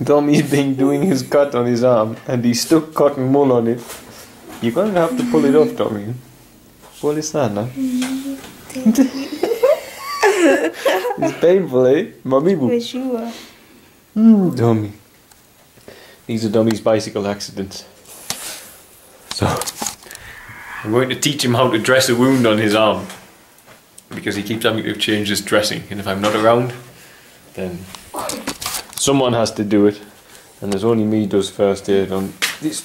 Tommy's been doing his cut on his arm and he stuck cotton wool on it. You're going to have to pull it off, Tommy. Pull it sana. It's painful, eh? Mommy? For sure. Tommy. These are Tommy's bicycle accidents. So, I'm going to teach him how to dress a wound on his arm. Because he keeps having to change his dressing. And if I'm not around, then someone has to do it. And there's only me who does first aid on this.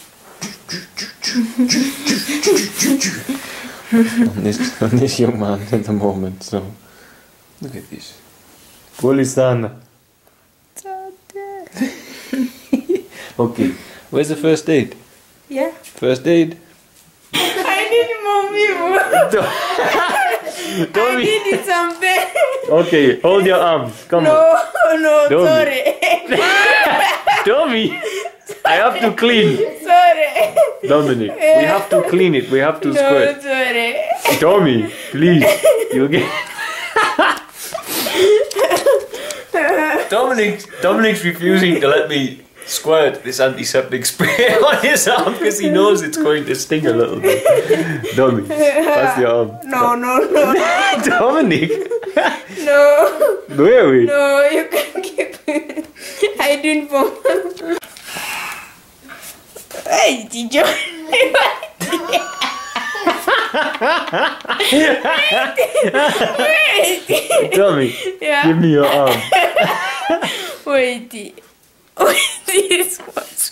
on this young man at the moment. So, look at this. Polisana. Okay, where's the first aid? Yeah. First aid? I need more people. I need something. Okay, hold your arms. Come on. No, Tommy. sorry. Tommy, I have to clean. Sorry. Dominic, we have to clean it. We have to squirt. No, sorry. Tommy, please. You'll get. Dominic's refusing to let me squirt this antiseptic spray on his arm because he knows it's going to sting a little bit. Dominic, that's your arm. No. Dominic. No. Where are we? No, you can keep it. I didn't want. Hey, teacher. Tommy, Yeah. give me your arm. Wait, this was.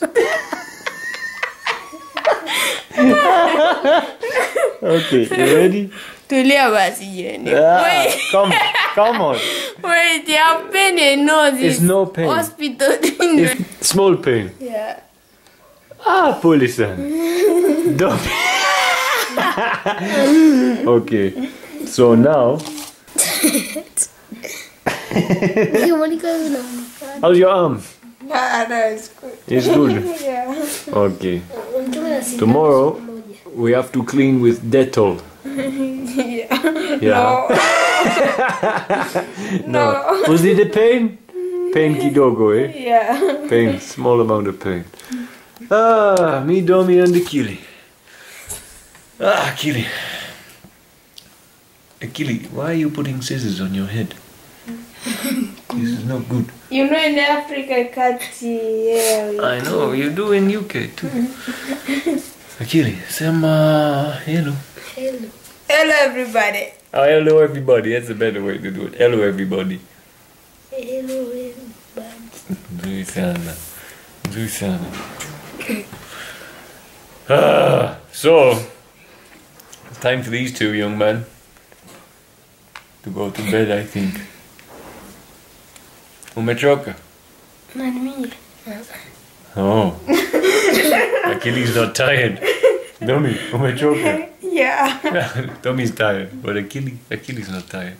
Okay, you ready? Tulia basi Jenny. Wait. Come on. Wait, your pain and nose It's is no pain. hospital. It's small pain. Yeah. Ah, policeman. Don't. Okay, so now. How's your arm? No, it's good. It's good. Yeah. Okay. Tomorrow we have to clean with Dettol. Yeah. No. Was it a pain? Pain kidogo, eh? Yeah. Pain, small amount of pain. Ah, me, Domi, and Akili. Ah, Akili. Akili, why are you putting scissors on your head? This is not good. You know in Africa, cut yeah. I know, you do in UK too. Akili, sema hello. Hello. Hello, everybody. Oh, hello everybody, that's a better way to do it. Hello everybody. Hello, everybody. Nzuri sana. Nzuri sana. Ah, so, it's time for these two young men to go to bed, I think. Umechoka? Not me. Oh. Achilles not tired. Domi, umechoka? Yeah. Tommy's tired, but Achilles not tired.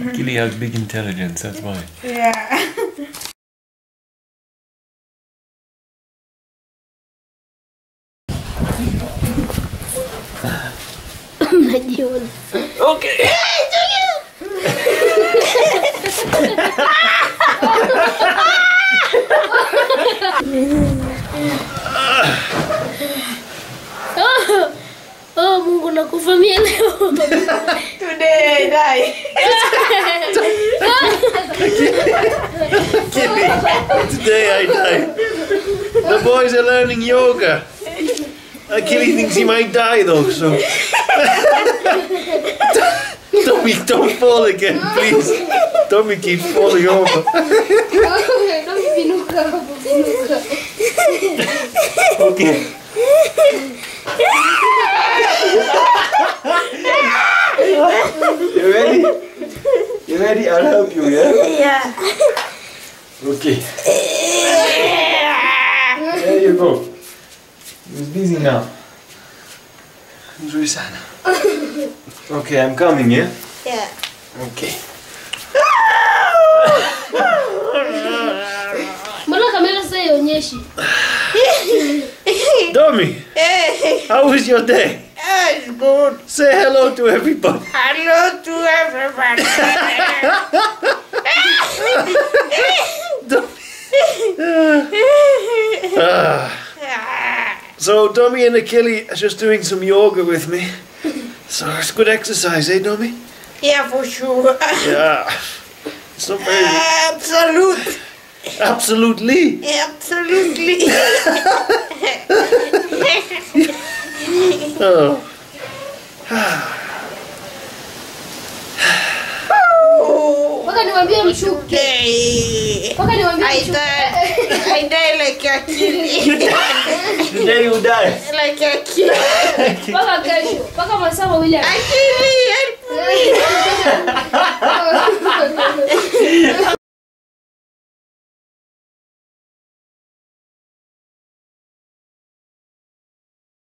Achilles has big intelligence, that's why. Yeah. Okay. Oh, Mungu nakufa mie leo. Today I die. Today I die. The boys are learning yoga. Achilles thinks he might die though, so. Tommy, don't fall again, please. Tommy keeps falling over. Okay. You ready? You ready? I'll help you, yeah? Yeah. Okay. There you go. He's busy now. Sana. Okay, I'm coming, yeah? Yeah. Okay. Mbona kamera sasa ionyeshi? Domi, how was your day? It's good. Say hello to everybody. Hello to everybody. So Dummy and Achille are just doing some yoga with me. So it's good exercise, eh, Dummy? Yeah, for sure. Yeah. It's not very... Absolute. Absolutely. Absolutely. Oh. Mpaka niwaambie mshuke. Mpaka niwaambie mshuke. I die like a kid. Today you die. Like a kid. Mpaka kesho. Mpaka masaa mawili. Achili, help me.